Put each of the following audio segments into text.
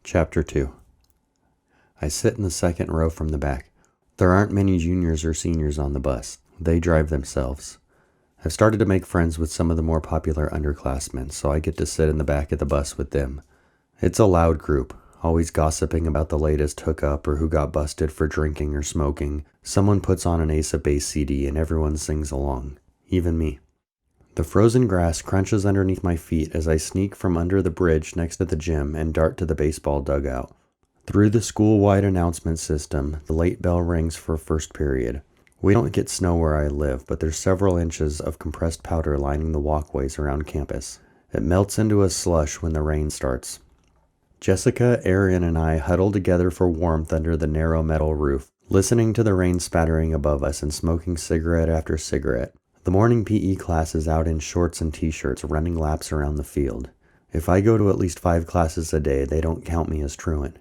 Chapter 2. I sit in the second row from the back. There aren't many juniors or seniors on the bus. They drive themselves. I've started to make friends with some of the more popular underclassmen, so I get to sit in the back of the bus with them. It's a loud group, always gossiping about the latest hookup or who got busted for drinking or smoking. Someone puts on an Ace of Base CD and everyone sings along, even me. The frozen grass crunches underneath my feet as I sneak from under the bridge next to the gym and dart to the baseball dugout. Through the school-wide announcement system, the late bell rings for first period. We don't get snow where I live, but there's several inches of compressed powder lining the walkways around campus. It melts into a slush when the rain starts. Jessica, Aaron, and I huddle together for warmth under the narrow metal roof, listening to the rain spattering above us and smoking cigarette after cigarette. The morning PE class is out in shorts and t-shirts running laps around the field. If I go to at least 5 classes a day, they don't count me as truant.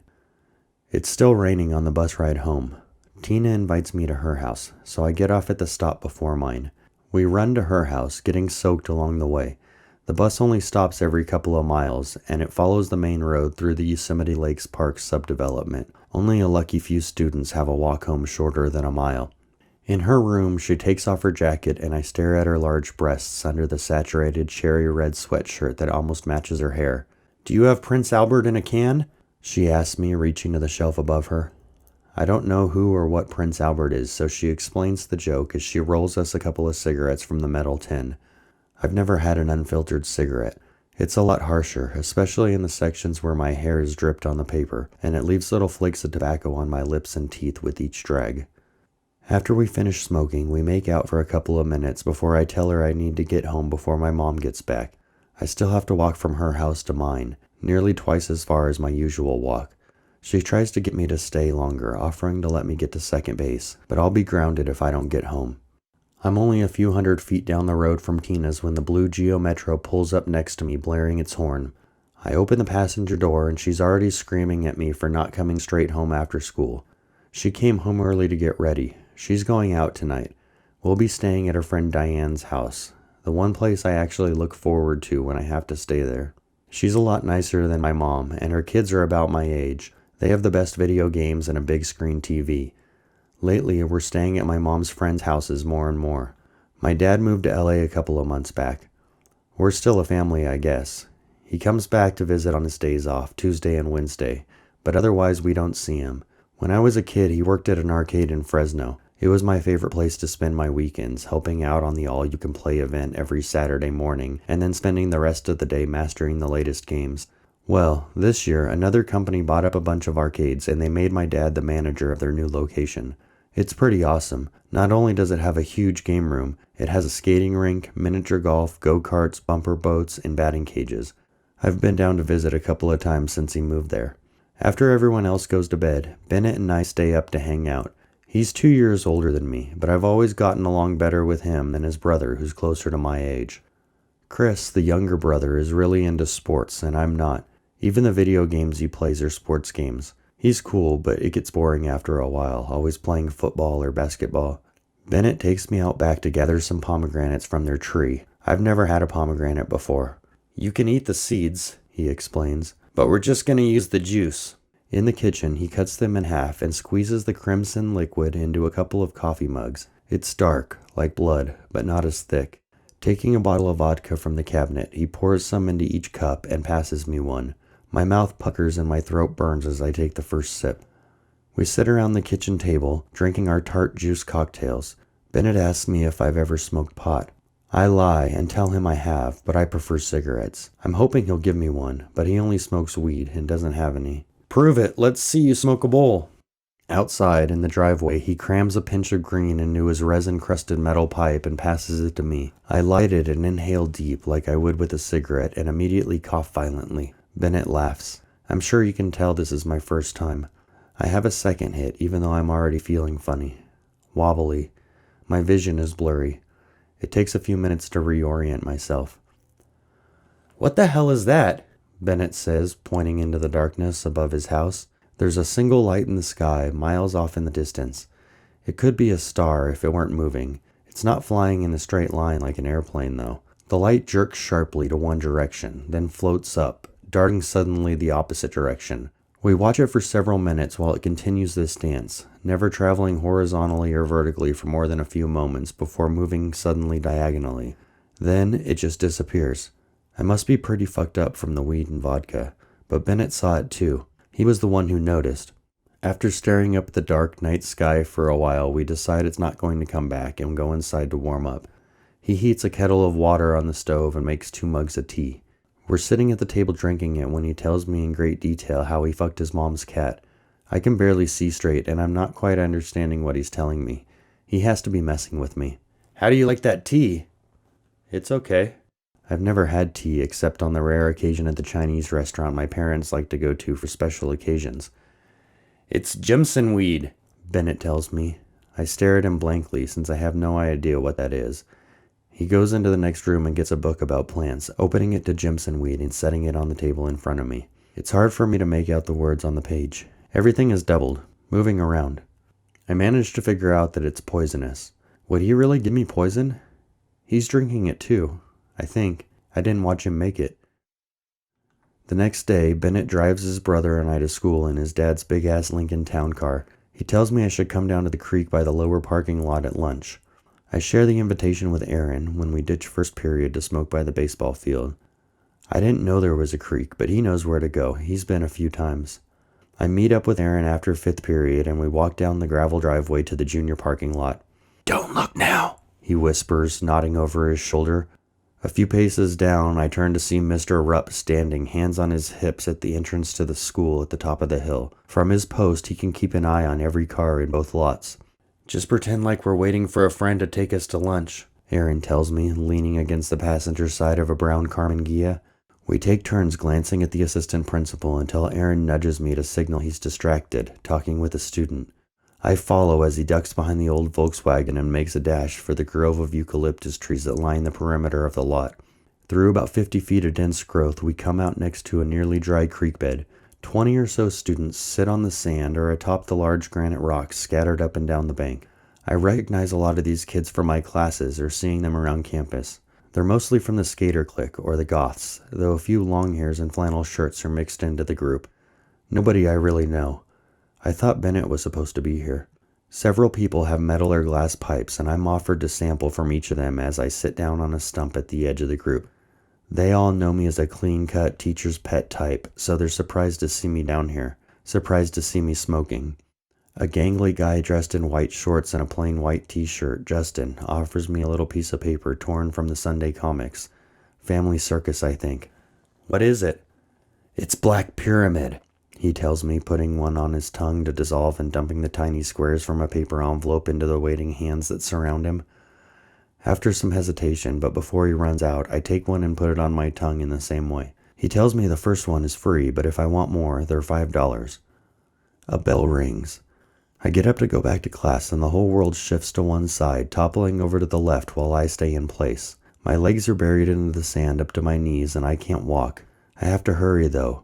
It's still raining on the bus ride home. Tina invites me to her house, so I get off at the stop before mine. We run to her house, getting soaked along the way. The bus only stops every couple of miles, and it follows the main road through the Yosemite Lakes Park subdevelopment. Only a lucky few students have a walk home shorter than a mile. In her room, she takes off her jacket and I stare at her large breasts under the saturated cherry red sweatshirt that almost matches her hair. "Do you have Prince Albert in a can?" she asks me, reaching to the shelf above her. I don't know who or what Prince Albert is, so she explains the joke as she rolls us a couple of cigarettes from the metal tin. I've never had an unfiltered cigarette. It's a lot harsher, especially in the sections where my hair is dripped on the paper, and it leaves little flakes of tobacco on my lips and teeth with each drag. After we finish smoking, we make out for a couple of minutes before I tell her I need to get home before my mom gets back. I still have to walk from her house to mine, nearly twice as far as my usual walk. She tries to get me to stay longer, offering to let me get to second base, but I'll be grounded if I don't get home. I'm only a few hundred feet down the road from Tina's when the blue Geo Metro pulls up next to me, blaring its horn. I open the passenger door and she's already screaming at me for not coming straight home after school. She came home early to get ready. She's going out tonight. We'll be staying at her friend Diane's house, the one place I actually look forward to when I have to stay there. She's a lot nicer than my mom, and her kids are about my age. They have the best video games and a big screen TV. Lately, we're staying at my mom's friends' houses more and more. My dad moved to LA a couple of months back. We're still a family, I guess. He comes back to visit on his days off, Tuesday and Wednesday, but otherwise we don't see him. When I was a kid, he worked at an arcade in Fresno. It was my favorite place to spend my weekends, helping out on the all-you-can-play event every Saturday morning, and then spending the rest of the day mastering the latest games. Well, this year, another company bought up a bunch of arcades, and they made my dad the manager of their new location. It's pretty awesome. Not only does it have a huge game room, it has a skating rink, miniature golf, go-karts, bumper boats, and batting cages. I've been down to visit a couple of times since he moved there. After everyone else goes to bed, Bennett and I stay up to hang out. He's 2 years older than me, but I've always gotten along better with him than his brother, who's closer to my age. Chris, the younger brother, is really into sports, and I'm not. Even the video games he plays are sports games. He's cool, but it gets boring after a while, always playing football or basketball. Bennett takes me out back to gather some pomegranates from their tree. I've never had a pomegranate before. "You can eat the seeds," he explains, "but we're just going to use the juice." In the kitchen, he cuts them in half and squeezes the crimson liquid into a couple of coffee mugs. It's dark, like blood, but not as thick. Taking a bottle of vodka from the cabinet, he pours some into each cup and passes me one. My mouth puckers and my throat burns as I take the first sip. We sit around the kitchen table, drinking our tart juice cocktails. Bennett asks me if I've ever smoked pot. I lie and tell him I have, but I prefer cigarettes. I'm hoping he'll give me one, but he only smokes weed and doesn't have any. "Prove it. Let's see you smoke a bowl." Outside, in the driveway, he crams a pinch of green into his resin-crusted metal pipe and passes it to me. I light it and inhale deep, like I would with a cigarette, and immediately cough violently. Bennett laughs. I'm sure you can tell this is my first time. I have a second hit, even though I'm already feeling funny. Wobbly. My vision is blurry. It takes a few minutes to reorient myself. "What the hell is that?" Bennett says, pointing into the darkness above his house. There's a single light in the sky, miles off in the distance. It could be a star if it weren't moving. It's not flying in a straight line like an airplane, though. The light jerks sharply to one direction, then floats up, darting suddenly the opposite direction. We watch it for several minutes while it continues this dance, never traveling horizontally or vertically for more than a few moments before moving suddenly diagonally. Then it just disappears. I must be pretty fucked up from the weed and vodka, but Bennett saw it too. He was the one who noticed. After staring up at the dark night sky for a while, we decide it's not going to come back and go inside to warm up. He heats a kettle of water on the stove and makes 2 mugs of tea. We're sitting at the table drinking it when he tells me in great detail how he fucked his mom's cat. I can barely see straight, and I'm not quite understanding what he's telling me. He has to be messing with me. How do you like that tea? It's okay. I've never had tea except on the rare occasion at the Chinese restaurant my parents like to go to for special occasions. It's Jefferson weed, Bennett tells me. I stare at him blankly since I have no idea what that is. He goes into the next room and gets a book about plants, opening it to Jefferson weed and setting it on the table in front of me. It's hard for me to make out the words on the page. Everything is doubled, moving around. I manage to figure out that it's poisonous. Would he really give me poison? He's drinking it too, I think. I didn't watch him make it. The next day, Bennett drives his brother and I to school in his dad's big-ass Lincoln town car. He tells me I should come down to the creek by the lower parking lot at lunch. I share the invitation with Aaron when we ditch first period to smoke by the baseball field. I didn't know there was a creek, but he knows where to go. He's been a few times. I meet up with Aaron after 5th period and we walk down the gravel driveway to the junior parking lot. Don't look now, he whispers, nodding over his shoulder. A few paces down, I turn to see Mr. Rupp standing, hands on his hips at the entrance to the school at the top of the hill. From his post, he can keep an eye on every car in both lots. Just pretend like we're waiting for a friend to take us to lunch, Aaron tells me, leaning against the passenger side of a brown Carmen Ghia. We take turns glancing at the assistant principal until Aaron nudges me to signal he's distracted, talking with a student. I follow as he ducks behind the old Volkswagen and makes a dash for the grove of eucalyptus trees that line the perimeter of the lot. Through about 50 feet of dense growth, we come out next to a nearly dry creek bed. 20 or so students sit on the sand or atop the large granite rocks scattered up and down the bank. I recognize a lot of these kids from my classes or seeing them around campus. They're mostly from the skater clique or the goths, though a few long hairs and flannel shirts are mixed into the group. Nobody I really know. I thought Bennett was supposed to be here. Several people have metal or glass pipes, and I'm offered to sample from each of them as I sit down on a stump at the edge of the group. They all know me as a clean-cut teacher's pet type, so they're surprised to see me down here, surprised to see me smoking. A gangly guy dressed in white shorts and a plain white t-shirt, Justin, offers me a little piece of paper torn from the Sunday comics. Family Circus, I think. What is it? It's Black Pyramid, he tells me, putting one on his tongue to dissolve and dumping the tiny squares from a paper envelope into the waiting hands that surround him. After some hesitation, but before he runs out, I take one and put it on my tongue in the same way. He tells me the first one is free, but if I want more, they're $5. A bell rings. I get up to go back to class, and the whole world shifts to one side, toppling over to the left while I stay in place. My legs are buried into the sand up to my knees, and I can't walk. I have to hurry, though.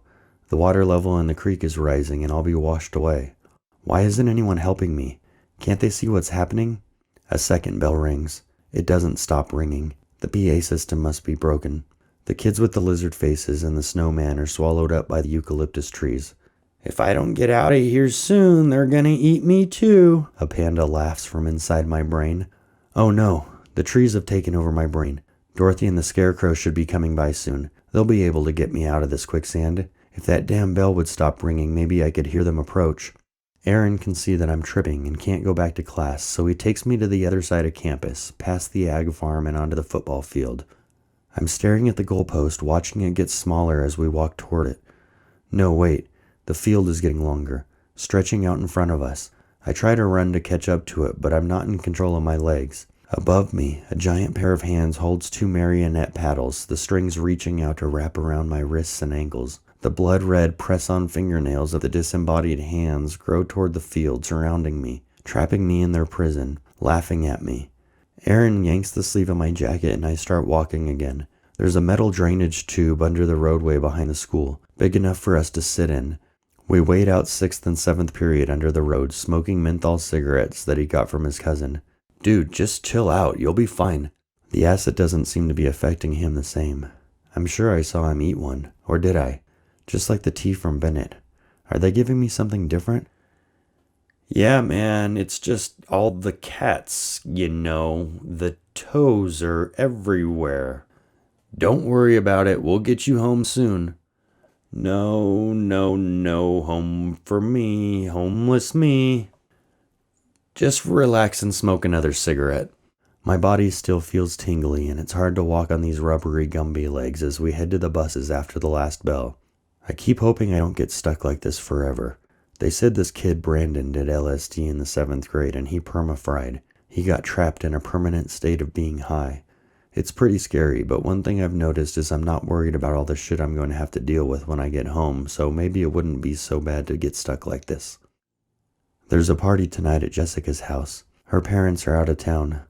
The water level in the creek is rising, and I'll be washed away. Why isn't anyone helping me? Can't they see what's happening? A second bell rings. It doesn't stop ringing. The PA system must be broken. The kids with the lizard faces and the snowman are swallowed up by the eucalyptus trees. If I don't get out of here soon, they're gonna eat me too, a panda laughs from inside my brain. Oh no, the trees have taken over my brain. Dorothy and the scarecrow should be coming by soon. They'll be able to get me out of this quicksand. If that damn bell would stop ringing, maybe I could hear them approach. Aaron can see that I'm tripping and can't go back to class, so he takes me to the other side of campus, past the ag farm and onto the football field. I'm staring at the goalpost, watching it get smaller as we walk toward it. No, wait. The field is getting longer, stretching out in front of us. I try to run to catch up to it, but I'm not in control of my legs. Above me, a giant pair of hands holds 2 marionette paddles, the strings reaching out to wrap around my wrists and ankles. The blood-red press-on fingernails of the disembodied hands grow toward the field surrounding me, trapping me in their prison, laughing at me. Aaron yanks the sleeve of my jacket and I start walking again. There's a metal drainage tube under the roadway behind the school, big enough for us to sit in. We wait out 6th and 7th period under the road, smoking menthol cigarettes that he got from his cousin. Dude, just chill out, you'll be fine. The acid doesn't seem to be affecting him the same. I'm sure I saw him eat one, or did I? Just like the tea from Bennett. Are they giving me something different? Yeah, man, it's just all the cats, the toes are everywhere. Don't worry about it, we'll get you home soon. No, no, no, home for me, homeless me. Just relax and smoke another cigarette. My body still feels tingly, and it's hard to walk on these rubbery Gumby legs as we head to the buses after the last bell. I keep hoping I don't get stuck like this forever. They said this kid Brandon did LSD in the 7th grade and he perma-fried. He got trapped in a permanent state of being high. It's pretty scary, but one thing I've noticed is I'm not worried about all the shit I'm going to have to deal with when I get home, so maybe it wouldn't be so bad to get stuck like this. There's a party tonight at Jessica's house. Her parents are out of town.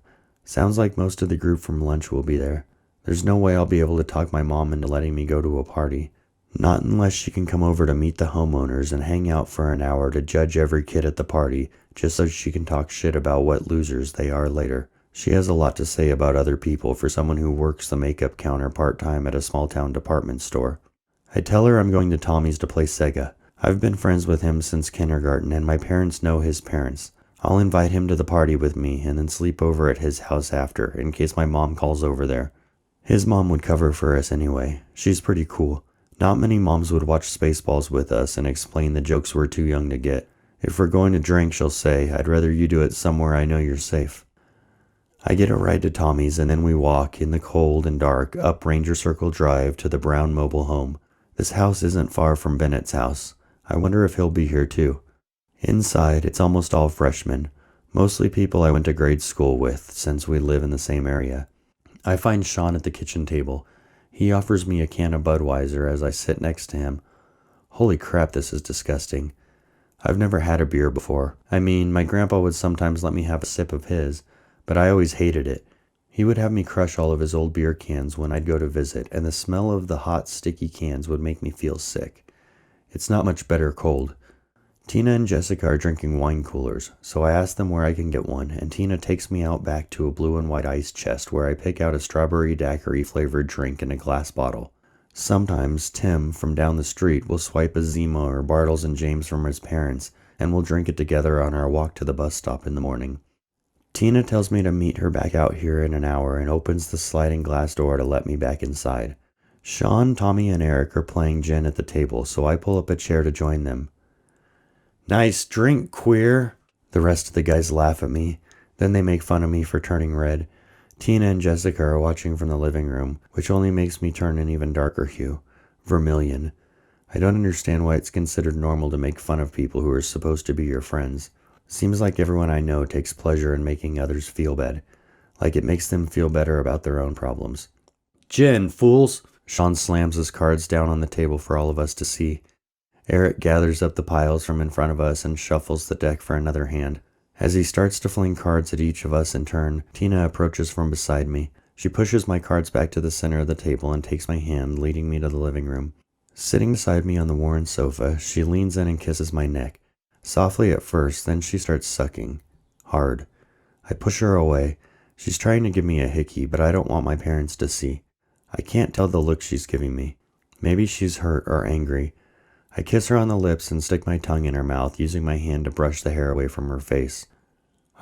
Sounds like most of the group from lunch will be there. There's no way I'll be able to talk my mom into letting me go to a party. Not unless she can come over to meet the homeowners and hang out for an hour to judge every kid at the party, just so she can talk shit about what losers they are later. She has a lot to say about other people for someone who works the makeup counter part-time at a small-town department store. I tell her I'm going to Tommy's to play Sega. I've been friends with him since kindergarten, and my parents know his parents. I'll invite him to the party with me, and then sleep over at his house after, in case my mom calls over there. His mom would cover for us anyway. She's pretty cool. Not many moms would watch Spaceballs with us and explain the jokes we're too young to get. If we're going to drink, she'll say, "I'd rather you do it somewhere I know you're safe." I get a ride to Tommy's, and then we walk, in the cold and dark, up Ranger Circle Drive to the Brown mobile home. This house isn't far from Bennett's house. I wonder if he'll be here too. Inside, it's almost all freshmen, mostly people I went to grade school with, since we live in the same area. I find Sean at the kitchen table. He offers me a can of Budweiser as I sit next to him. Holy crap, this is disgusting. I've never had a beer before. I mean, my grandpa would sometimes let me have a sip of his, but I always hated it. He would have me crush all of his old beer cans when I'd go to visit, and the smell of the hot, sticky cans would make me feel sick. It's not much better cold. Tina and Jessica are drinking wine coolers, so I ask them where I can get one, and Tina takes me out back to a blue and white ice chest where I pick out a strawberry daiquiri flavored drink in a glass bottle. Sometimes Tim, from down the street, will swipe a Zima or Bartles and James from his parents, and we'll drink it together on our walk to the bus stop in the morning. Tina tells me to meet her back out here in an hour and opens the sliding glass door to let me back inside. Sean, Tommy, and Eric are playing gin at the table, so I pull up a chair to join them. "Nice drink, queer." The rest of the guys laugh at me. Then they make fun of me for turning red. Tina and Jessica are watching from the living room, which only makes me turn an even darker hue. Vermilion. I don't understand why it's considered normal to make fun of people who are supposed to be your friends. Seems like everyone I know takes pleasure in making others feel bad. Like it makes them feel better about their own problems. "Gin, fools!" Sean slams his cards down on the table for all of us to see. Eric gathers up the piles from in front of us and shuffles the deck for another hand. As he starts to fling cards at each of us in turn, Tina approaches from beside me. She pushes my cards back to the center of the table and takes my hand, leading me to the living room. Sitting beside me on the worn sofa, she leans in and kisses my neck. Softly at first, then she starts sucking. Hard. I push her away. She's trying to give me a hickey, but I don't want my parents to see. I can't tell the look she's giving me. Maybe she's hurt or angry. I kiss her on the lips and stick my tongue in her mouth, using my hand to brush the hair away from her face.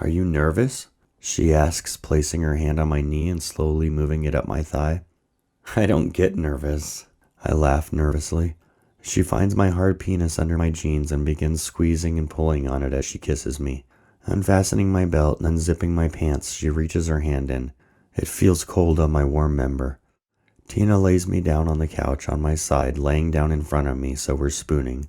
"Are you nervous?" she asks, placing her hand on my knee and slowly moving it up my thigh. "I don't get nervous." I laugh nervously. She finds my hard penis under my jeans and begins squeezing and pulling on it as she kisses me. Unfastening my belt and unzipping my pants, she reaches her hand in. It feels cold on my warm member. Tina lays me down on the couch on my side, laying down in front of me, so we're spooning.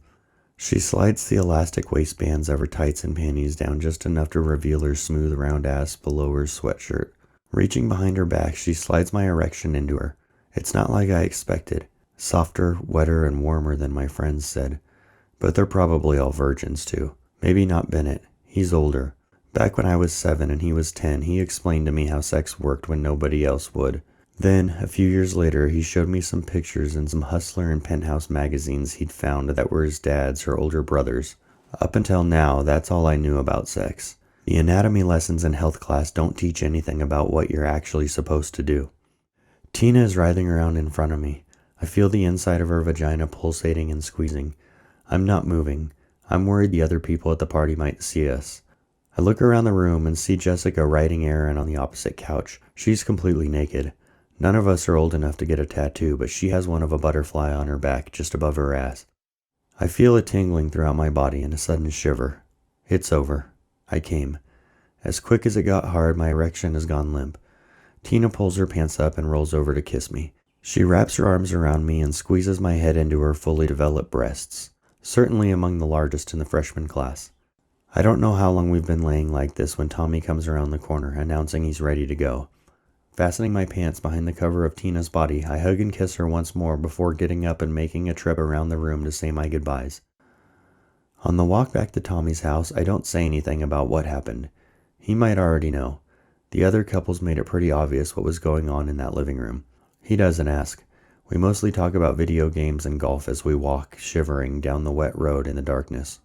She slides the elastic waistbands of her tights and panties down just enough to reveal her smooth round ass below her sweatshirt. Reaching behind her back, she slides my erection into her. It's not like I expected. Softer, wetter, and warmer than my friends said. But they're probably all virgins too. Maybe not Bennett. He's older. Back when I was 7 and he was 10, he explained to me how sex worked when nobody else would. Then, a few years later, he showed me some pictures in some Hustler and Penthouse magazines he'd found that were his dad's or older brother's. Up until now, that's all I knew about sex. The anatomy lessons in health class don't teach anything about what you're actually supposed to do. Tina is writhing around in front of me. I feel the inside of her vagina pulsating and squeezing. I'm not moving. I'm worried the other people at the party might see us. I look around the room and see Jessica riding Aaron on the opposite couch. She's completely naked. None of us are old enough to get a tattoo, but she has one of a butterfly on her back just above her ass. I feel a tingling throughout my body and a sudden shiver. It's over. I came. As quick as it got hard, my erection has gone limp. Tina pulls her pants up and rolls over to kiss me. She wraps her arms around me and squeezes my head into her fully developed breasts, certainly among the largest in the freshman class. I don't know how long we've been laying like this when Tommy comes around the corner, announcing he's ready to go. Fastening my pants behind the cover of Tina's body, I hug and kiss her once more before getting up and making a trip around the room to say my goodbyes. On the walk back to Tommy's house, I don't say anything about what happened. He might already know. The other couples made it pretty obvious what was going on in that living room. He doesn't ask. We mostly talk about video games and golf as we walk, shivering, down the wet road in the darkness.